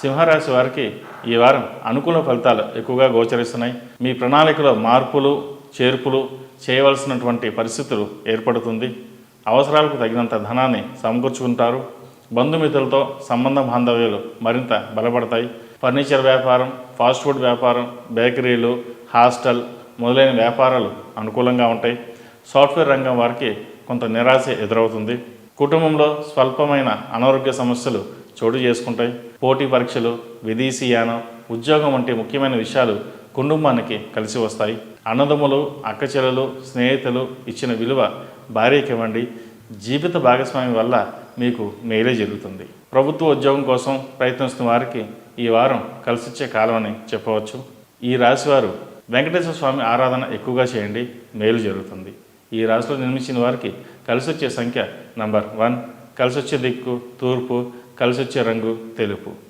సింహరాశి వారికి ఈ వారం అనుకూల ఫలితాలు ఎక్కువగా గోచరిస్తున్నాయి. మీ ప్రణాళికలో మార్పులు చేర్పులు చేయవలసినటువంటి పరిస్థితులు ఏర్పడుతుంది. అవసరాలకు తగినంత ధనాన్ని సమకూర్చుకుంటారు. బంధుమిత్రులతో సంబంధ బాంధవ్యాలు మరింత బలపడతాయి. ఫర్నిచర్ వ్యాపారం, ఫాస్ట్ ఫుడ్ వ్యాపారం, బేకరీలు, హాస్టల్ మొదలైన వ్యాపారాలు అనుకూలంగా ఉంటాయి. సాఫ్ట్వేర్ రంగం వారికి కొంత నిరాశ ఎదురవుతుంది. కుటుంబంలో స్వల్పమైన అనారోగ్య సమస్యలు చోటు చేసుకుంటాయి. పోటీ పరీక్షలు, విదేశీయానం, ఉద్యోగం వంటి ముఖ్యమైన విషయాలు కుటుంబానికి కలిసి వస్తాయి. అన్నదమ్ములు, అక్కచెల్లెలు, స్నేహితులు ఇచ్చిన విలువ భార్యకి ఇవ్వండి. జీవిత భాగస్వామి వల్ల మీకు మేలే జరుగుతుంది. ప్రభుత్వ ఉద్యోగం కోసం ప్రయత్నిస్తున్న వారికి ఈ వారం కలిసిచ్చే కాలం అని చెప్పవచ్చు. ఈ రాశివారు వెంకటేశ్వర స్వామి ఆరాధన ఎక్కువగా చేయండి, మేలు జరుగుతుంది. ఈ రాశిలో జన్మించిన వారికి కలిసొచ్చే సంఖ్య నంబర్ 1, కలిసొచ్చే దిక్కు తూర్పు, కలిసొచ్చే రంగు తెలుపు.